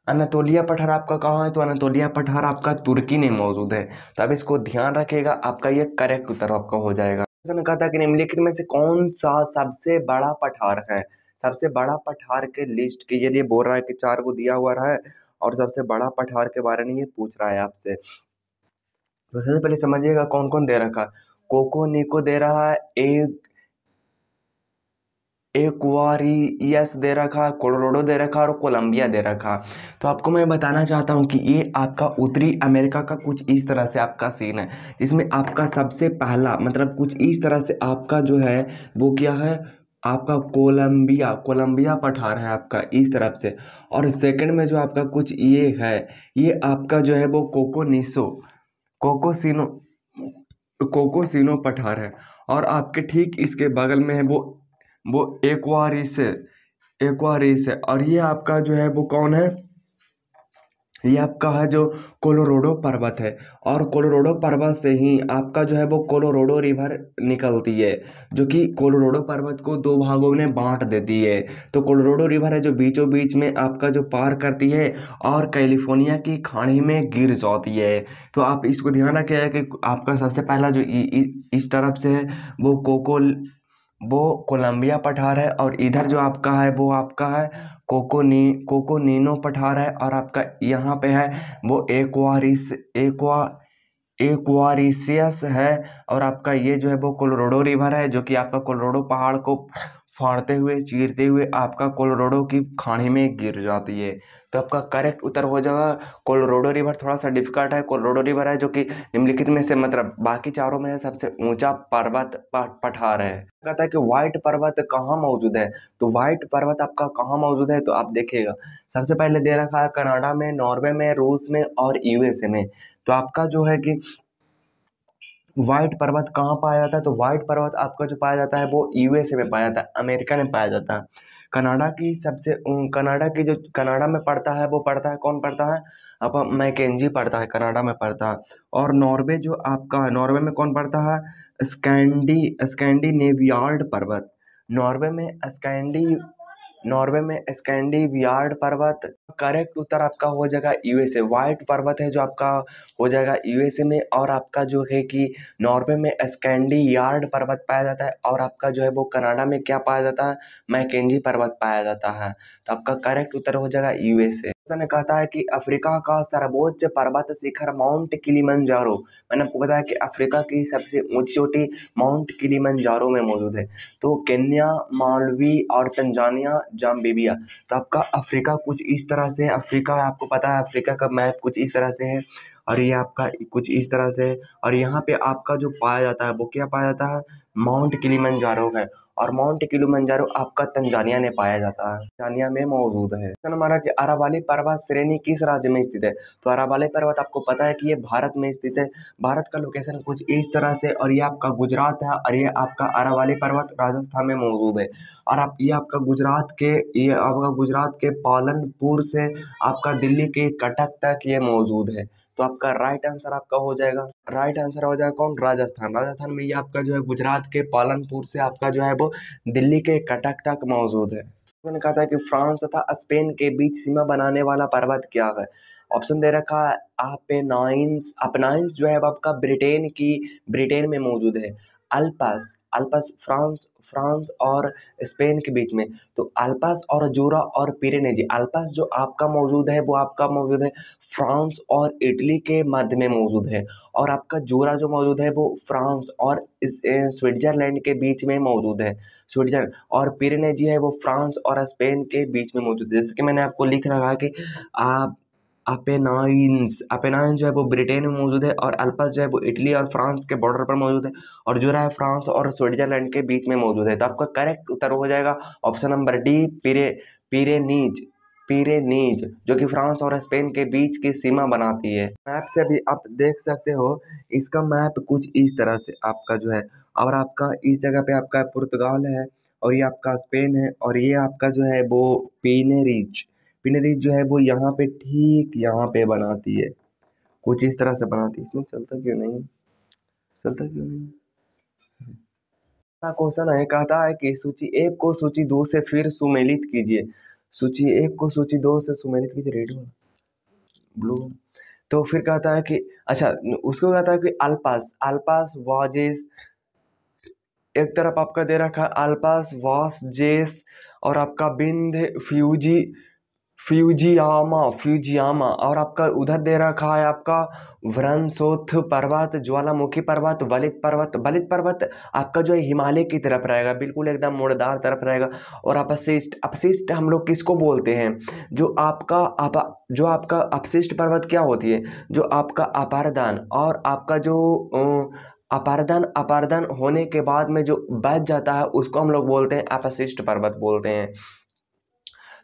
S1: अनातोलिया पठार आपका कहाँ है? तो अनातोलिया पठार आपका तुर्की में मौजूद है। तो अब इसको ध्यान रखिएगा, आपका ये करेक्ट उत्तर आपका हो जाएगा। उसने कहा था कि निम्नलिखित में से कौन सा सबसे बड़ा पठार है? सबसे बड़ा पठार के लिस्ट के लिए बोल रहा है कि 4 को दिया हुआ है और सबसे बड़ा पठार के बारे में ये पूछ रहा है आपसे। तो सबसे पहले समझिएगा कौन कौन दे रखा। कोको निको दे रहा है, एक्वारियस दे रखा, कोलोराडो दे रखा और कोलंबिया दे रखा। तो आपको मैं बताना चाहता हूँ कि ये आपका उत्तरी अमेरिका का कुछ इस तरह से आपका सीन है, जिसमें आपका सबसे पहला मतलब कुछ इस तरह से आपका जो है वो क्या है, आपका कोलंबिया कोलंबिया पठार है आपका इस तरफ से। और सेकंड में जो आपका कुछ ये है, ये आपका जो है वो कोकोसिनो कोकोसिनो पठार है। और आपके ठीक इसके बगल में है वो एक्वारिस है। और ये आपका जो है वो कौन है, ये आपका है जो कोलोराडो पर्वत है। और कोलोराडो पर्वत से ही आपका जो है वो कोलोराडो रिवर निकलती है, जो कि कोलोराडो पर्वत को 2 भागों में बांट देती है। तो कोलोराडो रिवर है जो बीचों बीच में आपका जो पार करती है और कैलिफोर्निया की खाड़ी में गिर जाती है। तो आप इसको ध्यान रखिएगा कि आपका सबसे पहला जो इस तरफ से है वो कोलंबिया पठार है, और इधर जो आपका है वो आपका है कोकोनीनो पठार है। और आपका यहाँ पे है वो एक्वारिसियस है। और आपका ये जो है वो कोलोराडो रिवर है, जो कि आपका कोलोराडो पहाड़ को फाड़ते हुए चीरते हुए आपका कोलोराडो की खाड़ी में गिर जाती है। तो आपका करेक्ट उत्तर हो जाएगा कोलोराडो रिवर। थोड़ा सा डिफिकल्ट है, कोलोराडो रिवर है जो कि निम्नलिखित में से मतलब बाकी चारों में सबसे ऊंचा पर्वत पठार है। कहता है कि व्हाइट पर्वत कहाँ मौजूद है? तो व्हाइट पर्वत आपका कहाँ मौजूद है? तो आप देखिएगा, सबसे पहले दे रखा है कनाडा में, नॉर्वे में, रूस में और यूएसए में। तो आपका जो है कि व्हाइट पर्वत कहाँ पाया जाता है? तो व्हाइट पर्वत आपका जो पाया जाता है वो यूएसए में पाया जाता है, अमेरिका में पाया जाता है। कनाडा में पड़ता है, वो पड़ता है, कौन पड़ता है? अब मैकेंजी पड़ता है, कनाडा में पड़ता है। और नॉर्वे जो आपका है, नॉर्वे में कौन पड़ता है? स्कैंडिनेवियार्ड पर्वत। नॉर्वे में स्कैंडी नॉर्वे में स्कैंडिवियार्ड पर्वत। करेक्ट उत्तर आपका हो जाएगा यूएसए। व्हाइट पर्वत है जो आपका हो जाएगा यूएसए में। और आपका जो है कि नॉर्वे में स्कैंडियार्ड पर्वत पाया जाता है। और आपका जो है वो कनाडा में क्या पाया जाता है? मैकेंजी पर्वत पाया जाता है। तो आपका करेक्ट उत्तर हो जाएगा यूएसए। ने कहता है कि अफ्रीका का सर्वोच्च पर्वत शिखर माउंट किलिमंजारो। मैंने आपको बताया कि अफ्रीका की सबसे ऊंची चोटी माउंट किलिमंजारो में मौजूद है। तो केन्या, मालवी और तंजानिया, जाम्बिया। तो आपका अफ्रीका कुछ इस तरह से, अफ्रीका आपको पता है अफ्रीका का मैप कुछ इस तरह से है। और ये आपका कुछ इस तरह से है। और यहाँ पे आपका जो पाया जाता है वो क्या पाया जाता है? माउंट किलिमंजारो है। और माउंट किलिमंजारो आपका तंजानिया में पाया जाता है, तंजानिया में मौजूद है। हमारा कि अरावली पर्वत श्रेणी किस राज्य में स्थित है? तो अरावली पर्वत आपको पता है कि ये भारत में स्थित है। भारत का लोकेशन कुछ इस तरह से, और ये आपका गुजरात है, और ये आपका अरावली पर्वत राजस्थान में मौजूद है। और आप ये आपका गुजरात के पालनपुर से आपका दिल्ली के कटक तक ये मौजूद है। तो आपका राइट आंसर आपका हो जाएगा, राइट आंसर हो जाएगा कौन? राजस्थान। राजस्थान में ये आपका जो है गुजरात के पालनपुर से आपका जो है वो दिल्ली के कटक तक मौजूद है। उन्होंने कहा था कि फ्रांस तथा स्पेन के बीच सीमा बनाने वाला पर्वत क्या है? ऑप्शन दे रखा है अपेनाइन्स। अपेनाइन्स जो है वो आपका ब्रिटेन में मौजूद है। अल्पस अल्पस फ्रांस फ्रांस और स्पेन के बीच में। तो अल्पस और जूरा और पिरेनेज। अल्पस जो आपका मौजूद है वो आपका मौजूद है फ्रांस और इटली के मध्य में मौजूद है। और आपका जूरा जो मौजूद है वो फ्रांस और स्विट्जरलैंड के बीच में मौजूद है, स्विट्जरलैंड। और पिरेनेज है वो फ्रांस और स्पेन के बीच में मौजूद है। जैसे कि मैंने आपको लिख रखा है कि आप अपेनाइन्स जो है वो ब्रिटेन में मौजूद है। और अल्पस जो है वो इटली और फ्रांस के बॉर्डर पर मौजूद है। और जो है फ्रांस और स्विट्जरलैंड के बीच में मौजूद है। तो आपका करेक्ट उत्तर हो जाएगा option number D, Pyrenees Pyrenees, जो कि फ्रांस और स्पेन के बीच की सीमा बनाती है। मैप से भी आप देख सकते हो, इसका मैप कुछ इस तरह से आपका जो है। और आपका इस जगह पे आपका पुर्तगाल है, और ये आपका स्पेन है, और ये आपका जो है वो पिनेरिज पिनेरिज जो है वो यहाँ पे ठीक यहाँ पे बनाती है, कुछ इस तरह से बनाती है। इसमें चलता क्यों नहीं? चलता क्यों नहीं? क्वेश्चन है, कहता है कि सूची 1 को सूची 2 से फिर सुमेलित कीजिए। सूची 1 को सूची 2 से सुमेलित की रेड ब्लू। तो फिर कहता है कि अच्छा, उसको कहता है कि अल्पास, अल्पास वाजेस, एक तरफ आपका दे रखा है अल्पास वास जेस, और आपका बिंद फ्यूजी फ्यूजियामा, और आपका उधर दे रखा है आपका व्रंसोथ पर्वत, ज्वालामुखी पर्वत, बलित पर्वत। बलित पर्वत आपका जो है हिमालय की तरफ रहेगा, बिल्कुल एकदम मुड़दार तरफ रहेगा। और अपशिष्ट, अपशिष्ट हम लोग किसको बोलते हैं? जो आपका अपशिष्ट पर्वत क्या होती है? जो आपका अपारदान और आपका जो अपारदन होने के बाद में जो बच जाता है उसको हम लोग बोलते हैं अपशिष्ट पर्वत बोलते हैं।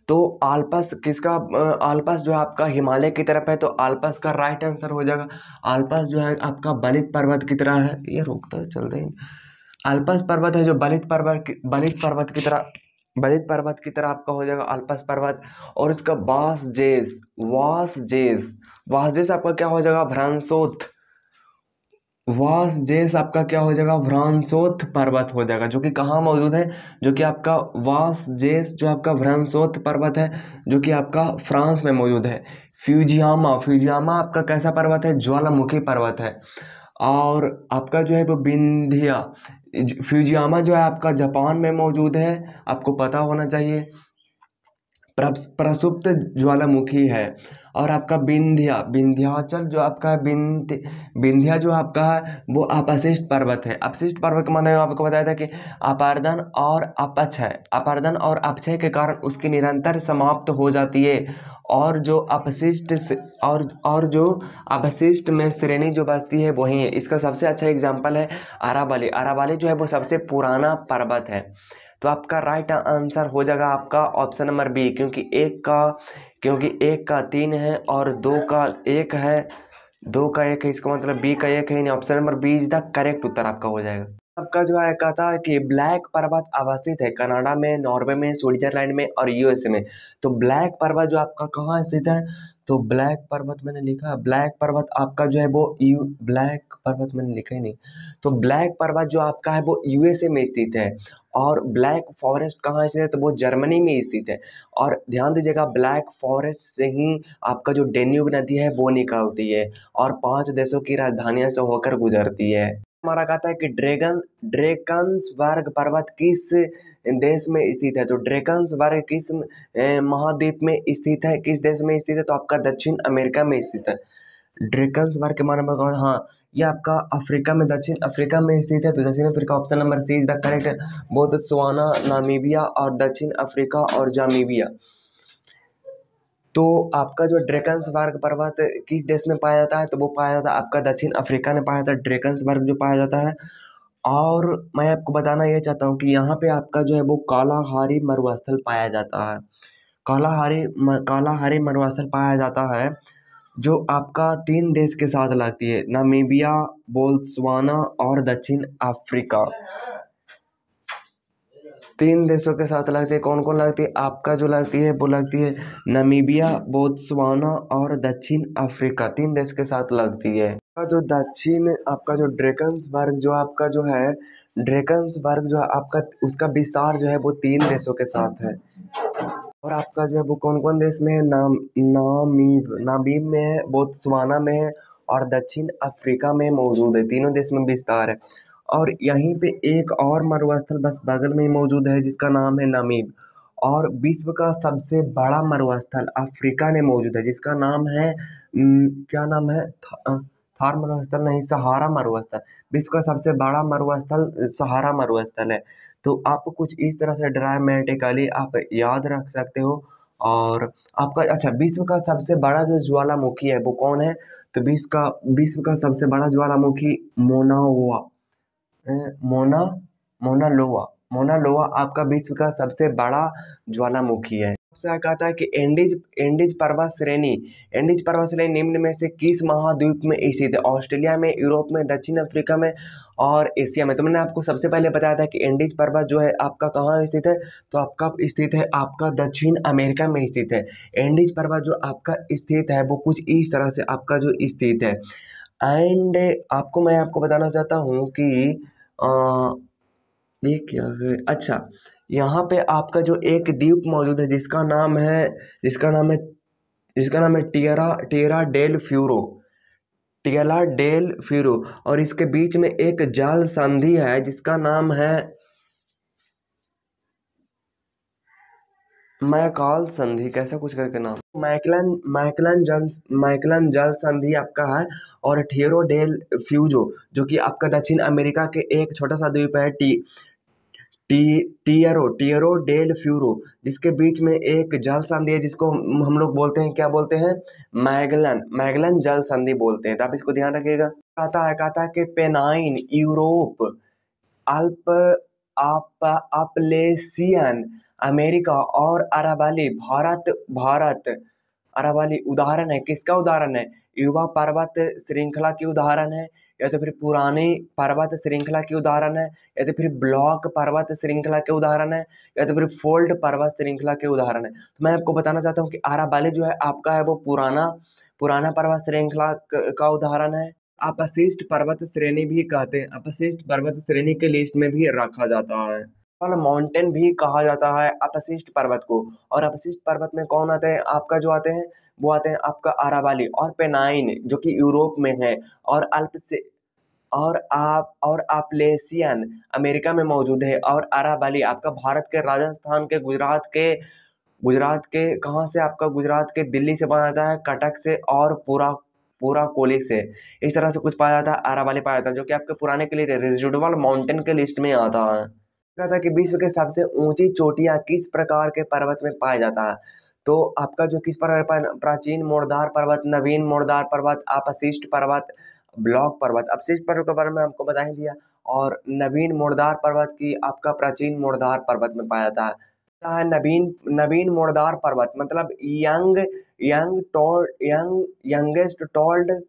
S1: तो आल्पस किसका, आल्पस जो है आपका हिमालय की तरफ है, तो आल्पस का राइट आंसर हो जाएगा। आल्पस जो है आपका बलित पर्वत की तरह है, ये रुकता है चलते ही। आल्पस पर्वत है जो बलित पर्वत की तरह आपका हो जाएगा आल्पस पर्वत। और इसका वासजेस आपका क्या हो जाएगा? भ्रांसोथ। वासजेस आपका क्या हो जाएगा? भ्रांसोथ पर्वत हो जाएगा, जो कि कहाँ मौजूद है? जो कि आपका वासजेस जो आपका भ्रांसोथ पर्वत है, जो कि आपका फ्रांस में मौजूद है। फ्यूजियामा आपका कैसा पर्वत है? ज्वालामुखी पर्वत है। और आपका जो है वो बिंधिया, फ्यूजियामा जो है आपका जापान में मौजूद है, आपको पता होना चाहिए। प्रसुप्त ज्वालामुखी है। और आपका विंध्याचल जो आपका है, विंध्या जो आपका है वो अपशिष्ट पर्वत है। अपशिष्ट पर्वत का मैंने आपको बताया था कि अपारदन और अपच है, अपारदन और अपक्षय के कारण उसकी निरंतर समाप्त हो जाती है। और जो अपशिष्ट में श्रेणी जो बचती है वही है। इसका सबसे अच्छा एग्जाम्पल है अरावली। अरावली जो है वो सबसे पुराना पर्वत है। तो आपका राइट आंसर हो जाएगा आपका ऑप्शन नंबर बी, क्योंकि एक का 3 है और 2 का 1 है, 2 का 1 है, इसका मतलब बी का 1 है। Option number B is the correct उत्तर आपका हो जाएगा। आपका जो है कहता है कि ब्लैक पर्वत अवस्थित है कनाडा में, नॉर्वे में, स्विट्जरलैंड में और यूएसए में। तो ब्लैक पर्वत जो आपका कहाँ स्थित है? तो ब्लैक पर्वत मैंने लिखा, ब्लैक पर्वत आपका जो है वो ब्लैक पर्वत मैंने लिखा ही नहीं। तो ब्लैक पर्वत जो आपका है वो यूएसए में स्थित है। और ब्लैक फॉरेस्ट कहाँ स्थित है? तो वो जर्मनी में स्थित है। और ध्यान दीजिएगा, ब्लैक फॉरेस्ट से ही आपका जो डेन्यूब नदी है वो निकलती है और 5 देशों की राजधानियों से होकर गुजरती है। हमारा कहता है कि ड्रैकन्सबर्ग पर्वत किस देश में स्थित है? तो ड्रैकन्सबर्ग किस महाद्वीप में स्थित है, किस देश में स्थित है? तो आपका दक्षिण अमेरिका में स्थित है। ड्रैकन्सबर्ग के माने में हाँ, ये आपका अफ्रीका में, दक्षिण अफ्रीका में स्थित है। तो दक्षिण Africa option number C is the correct. Botswana, Namibia और दक्षिण अफ्रीका और जामीबिया। तो आपका जो ड्रैकन्सबर्ग पर्वत किस देश में पाया जाता है? तो वो पाया जाता है आपका दक्षिण अफ्रीका में पाया जाता है, ड्रैकन्सबर्ग जो पाया जाता है। और मैं आपको बताना ये चाहता हूँ कि यहाँ पे आपका जो है वो कालाहारी मरुस्थल पाया जाता है। कालाहारी मरुस्थल पाया जाता है जो आपका 3 देश के साथ लगती है, नामीबिया, बोत्सवाना और दक्षिण अफ्रीका। 3 देशों के साथ लगती है। कौन कौन लगती है? आपका जो लगती है वो लगती है नामीबिया, बोत्सवाना और दक्षिण अफ्रीका, 3 देश के साथ लगती है। जो दक्षिण आपका जो ड्रैकन्सबर्ग जो आपका जो है, ड्रैकन्सबर्ग जो आपका उसका विस्तार जो है वो 3 देशों के साथ है। और आपका जो है वो कौन कौन देश में है? नामीब में है, बोत्सवाना में है और दक्षिण अफ्रीका में मौजूद है। तीनों देश में विस्तार है। और यहीं पे एक और मरुस्थल बस बगल में ही मौजूद है जिसका नाम है नामीब। और विश्व का सबसे बड़ा मरुस्थल अफ्रीका में मौजूद है जिसका नाम है क्या नाम है? थार मरुस्थल नहीं, सहारा मरुस्थल। विश्व का सबसे बड़ा मरुस्थल सहारा मरुस्थल है। तो आप कुछ इस तरह से ड्रामेटिकली आप याद रख सकते हो। और आपका अच्छा, विश्व का सबसे बड़ा जो ज्वालामुखी है वो कौन है? तो विश्व का सबसे बड़ा ज्वालामुखी मोना मोना लोआ मोना लोआ आपका विश्व का सबसे बड़ा ज्वालामुखी है। आपसे कहता है कि एंडीज पर्वत श्रेणी निम्न में से किस महाद्वीप में स्थित है? ऑस्ट्रेलिया में, यूरोप में, दक्षिण अफ्रीका में और एशिया में। तो मैंने आपको सबसे पहले बताया था कि एंडीज पर्वत जो है आपका कहाँ स्थित है? तो आपका स्थित है आपका दक्षिण अमेरिका में स्थित है। एंडीज पर्वत जो आपका स्थित है वो कुछ इस तरह से आपका जो स्थित है। एंड मैं आपको बताना चाहता हूँ कि ये क्या है? अच्छा, यहाँ पे आपका जो एक द्वीप मौजूद है जिसका नाम है टिएरा डेल फ्यूरो। और इसके बीच में एक जल संधि है जिसका नाम है मैकॉल संधि, कैसा कुछ करके नाम, मैकलन जल संधि आपका है। और टिएरा डेल फ्यूजो जो कि आपका दक्षिण अमेरिका के एक छोटा सा द्वीप है टिएरो डेल फ्यूरो, जिसके बीच में एक जल संधि है जिसको हम लोग बोलते हैं, क्या बोलते हैं, मैगलन जल संधि बोलते हैं। तो आप इसको ध्यान रखिएगा। कहता है कि पेनाइन यूरोप, अल्प अपलेशियन अमेरिका और भारत अरावली उदाहरण है। किसका उदाहरण है? युवा पर्वत श्रृंखला की उदाहरण है, या तो फिर पुरानी पर्वत श्रृंखला की उदाहरण है, या तो फिर ब्लॉक पर्वत श्रृंखला के उदाहरण है, या तो फिर फोल्ड पर्वत श्रृंखला के उदाहरण है। तो मैं आपको बताना चाहता हूँ कि अरावली जो है आपका है वो पुराना पर्वत श्रृंखला का उदाहरण है। अपशिष्ट पर्वत श्रेणी भी कहते हैं, अपशिष्ट पर्वत श्रेणी के लिस्ट में भी रखा जाता है। माउंटेन भी कहा जाता है अपशिष्ट पर्वत को। और अपशिष्ट पर्वत में कौन आते हैं? आपका जो आते हैं वो आते हैं आपका अरावली और पेनाइन जो कि यूरोप में है, और अल्प से और अपलेशियन अमेरिका में मौजूद है, और अरावली आपका भारत के राजस्थान के गुजरात के कहाँ से? आपका गुजरात के दिल्ली से पाया जाता है, कटक से और पूरा कोली से। इस तरह से कुछ पाया जाता है, अरावली पाया जाता है, जो कि आपके पुराने के लिए रेजिडुअल माउंटेन के लिस्ट में आता है। था कि विश्व के सबसे ऊंची चोटियां किस प्रकार के पर्वत में पाया जाता है? तो आपका जो किस प्रकार, प्राचीन मोड़दार पर्वत, नवीन मोड़दार पर्वत, अपशिष्ट पर्वत, ब्लॉक पर्वत। अपशिष्ट पर्वत के बारे में आपको बता ही दिया। और नवीन मोड़दार पर्वत की आपका प्राचीन मोड़दार पर्वत में पाया जाता है। नवीन मोड़दार पर्वत मतलब यंगेस्ट टोल्ड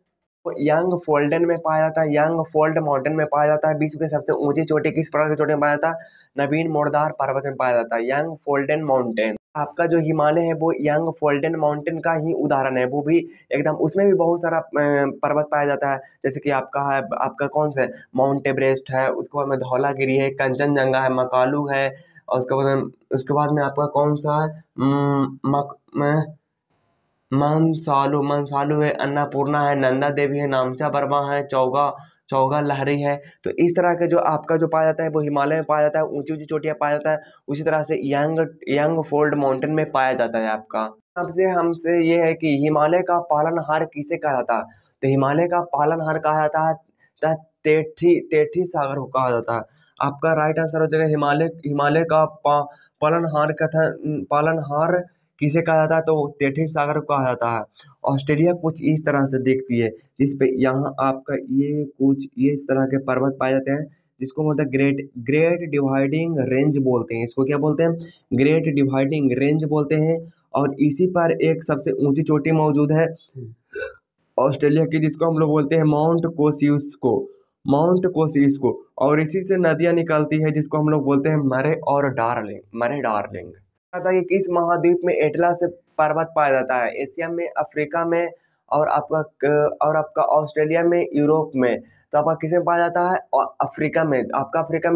S1: यंग फोल्डन में पाया जाता है, यंग फोल्ड माउंटेन में पाया जाता है। विश्व की सबसे ऊंची चोटी किस प्रकार की चोटी में पाया जाता है? नवीन मोड़दार पर्वत में पाया जाता है, यंग फोल्डन माउंटेन। आपका जो हिमालय है वो यंग फोल्डन माउंटेन का ही उदाहरण है, वो भी एकदम, उसमें भी बहुत सारा पर्वत पाया जाता है। जैसे कि आपका कौन सा है? माउंट एवरेस्ट है, उसके बाद में धौलागिरी है, कंचनजंगा है, मकालू है, और उसके बाद में आपका कौन सा है? मनसालू है, अन्नपूर्णा है, नंदा देवी है, नामचा बर्मा है, चौगा लहरी है। तो इस तरह के जो आपका जो पाया जाता है वो हिमालय में पाया जाता है, ऊंची ऊंची चोटियां पाया जाता है। उसी तरह से यंग फोल्ड माउंटेन में पाया जाता है आपका। सबसे हमसे ये है कि हिमालय का पालनहार किसे कहा जाता है? तो हिमालय का पालनहार कहा जाता है तेठी सागर को कहा जाता है। आपका राइट आंसर हो जाएगा हिमालय का पालनहार किसे कहा जाता है? तो तेठीर सागर को कहा जाता है। ऑस्ट्रेलिया कुछ इस तरह से दिखती है, जिसपे यहाँ आपका ये इस तरह के पर्वत पाए जाते हैं, जिसको बोलते हैं ग्रेट डिवाइडिंग रेंज बोलते हैं। इसको क्या बोलते हैं? ग्रेट डिवाइडिंग रेंज बोलते हैं। और इसी पर एक सबसे ऊंची चोटी मौजूद है ऑस्ट्रेलिया की, जिसको हम लोग बोलते हैं माउंट कोसियुस्को। और इसी से नदियां निकलती है, जिसको हम लोग बोलते हैं मरे डार्लिंग। था कि किस महाद्वीप में एटलस पर्वत पाया जाता है? एशिया में, अफ्रीका में, और आपका ऑस्ट्रेलिया में, यूरोप में। तो आपका किस में पाया जाता है? अफ्रीका में। आपका अफ्रीका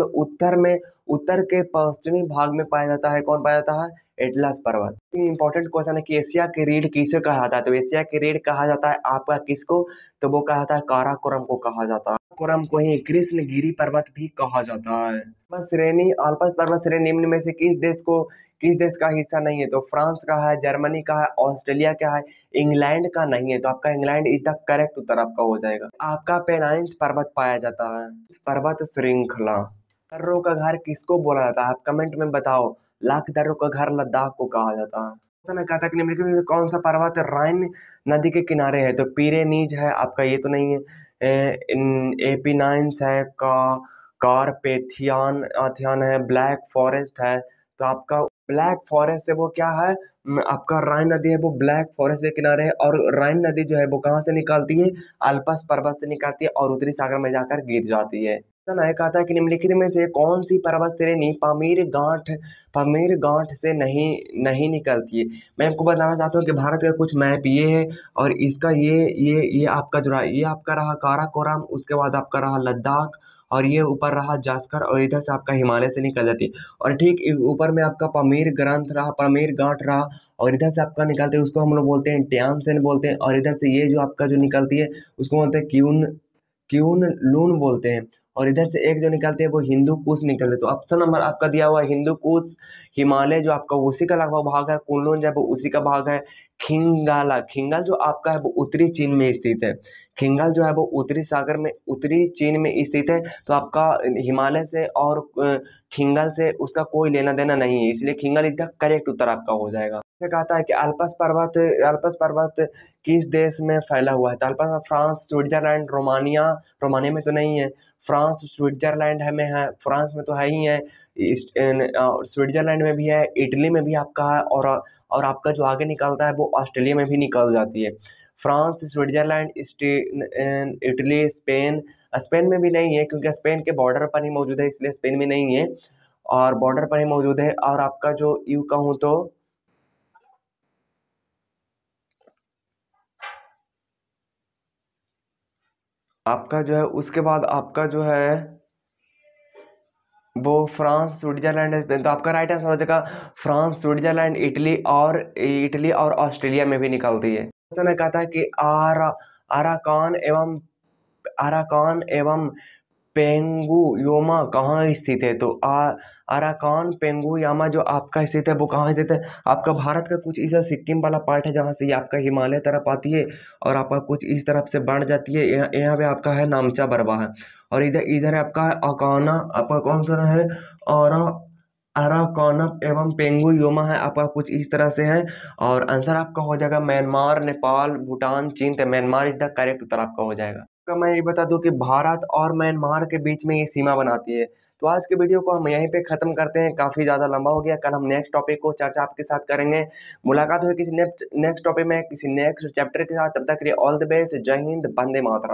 S1: में उत्तर के पश्चिमी भाग में पाया जाता है। कौन पाया जाता है? एटलस पर्वत। इंपॉर्टेंट क्वेश्चन है कि एशिया की रीढ़ किसे कहा जाता है? तो एशिया की रीढ़ कहा जाता है आपका किसको? तो वो कहा जाता है काराकोरम को कहा जाता है। काराकोरम को ही कृष्णगिरी पर्वत भी कहा जाता है। श्रेणी अल्पस पर्वत श्रेणी निम्न में से किस देश का हिस्सा नहीं है? तो फ्रांस का है, जर्मनी का है, ऑस्ट्रेलिया का है, इंग्लैंड का नहीं है। तो आपका इंग्लैंड इज द करेक्ट उत्तर आपका हो जाएगा। आपका पेनाइन्स पर्वत पाया जाता है, पर्वत श्रृंखला। दर्रों का घर किसको बोला जाता है? आप कमेंट में बताओ। लाख दर्रों का घर लद्दाख को कहा जाता है। कहा था कि निम्नलिखित में से कौन सा पर्वत राइन नदी के किनारे है? तो पीरेनीज है आपका, ये तो नहीं है। एपिनाइन्स है, कारपेथियन है, ब्लैक फॉरेस्ट है। तो आपका ब्लैक फॉरेस्ट से वो क्या है? आपका राइन नदी है वो ब्लैक फॉरेस्ट के किनारे है। और राइन नदी जो है वो कहाँ से निकलती है? अल्पस पर्वत से निकलती है और उत्तरी सागर में जाकर गिर जाती है। कहता है कि निम्नलिखित में से कौन सी पर्वत श्रेणी पामीर गांठ से नहीं निकलती है? मैं आपको बताना चाहता हूँ कि भारत का कुछ मैप ये है, और इसका ये आपका जो रहा, ये आपका रहा काराकोरम, उसके बाद आपका रहा लद्दाख, और ये ऊपर रहा जास्कर और इधर से आपका हिमालय से निकल जाती है। और ठीक ऊपर में आपका पमीर ग्रंथ रहा, पमीर गांठ रहा, और इधर से आपका निकलते हैं उसको हम लोग बोलते हैं ट्यांसन बोलते हैं। और इधर से ये जो आपका जो निकलती है उसको बोलते हैं क्यून क्यून लून बोलते हैं। और इधर से एक जो निकलते हैं वो हिंदू कुश निकलते हैं। तो ऑप्शन नंबर आपका दिया हुआ है हिंदू कुश, हिमालय जो आपका उसी का लगभग भाग है, कुनलून जो है वो उसी का भाग है, खिंगाला खिंगाल जो आपका है वो उत्तरी चीन में स्थित है। खिंगाल जो है वो उत्तरी सागर में, उत्तरी चीन में स्थित है। तो आपका हिमालय से और खिंगाल से उसका कोई लेना देना नहीं है, इसलिए खिंगाल इसका करेक्ट उत्तर आपका हो जाएगा। कहता है कि अल्पस पर्वत किस देश में फैला हुआ है? तो Alps France, Switzerland, Romania, Romania में तो नहीं है, फ्रांस स्विट्जरलैंड है में है, फ्रांस में तो है ही है, स्विट्जरलैंड में भी है, इटली में भी आपका है, और आपका जो आगे निकलता है वो ऑस्ट्रेलिया में भी निकल जाती है। France, Switzerland, Italy, Spain, Spain में भी नहीं है क्योंकि स्पेन के बॉर्डर पर ही मौजूद है, इसलिए स्पेन में नहीं है, और बॉर्डर पर ही मौजूद है। और आपका जो यू कहूँ तो आपका जो है उसके बाद आपका जो है वो फ्रांस, स्विट्जरलैंड है। तो आपका राइट आंसर हो जाएगा फ्रांस, स्विट्जरलैंड, इटली और ऑस्ट्रेलिया में भी निकलती है। क्वेश्चन में कहता है कि आराकान एवं अराकान एवं पेंगुयामा कहाँ स्थित है? तो अराकान पेंगुयामा जो आपका स्थित है वो कहाँ स्थित है? आपका भारत का कुछ ऐसा सिक्किम वाला पार्ट है जहाँ से ये आपका हिमालय तरफ आती है और आपका कुछ इस तरफ से बढ़ जाती है। यहाँ पे आपका है नामचा बरवा है, और इधर इधर आपका है अकाना, आपका कौन सा है? और अराकानम एवं पेंगुयामा है आपका कुछ इस तरह से है। और आंसर आपका हो जाएगा म्यांमार, नेपाल, भूटान, चीन। तो म्यांमार इज द करेक्ट उत्तर आपका हो जाएगा। का मैं ये बता दूं कि भारत और म्यांमार के बीच में ये सीमा बनाती है। तो आज के वीडियो को हम यहीं पे खत्म करते हैं, काफी ज्यादा लंबा हो गया। कल हम नेक्स्ट टॉपिक को चर्चा आपके साथ करेंगे। मुलाकात हुई किसी नेक्स्ट टॉपिक में, किसी नेक्स्ट चैप्टर के साथ। तब तक के लिए ऑल द बेस्ट, जय हिंद, वंदे मातरम।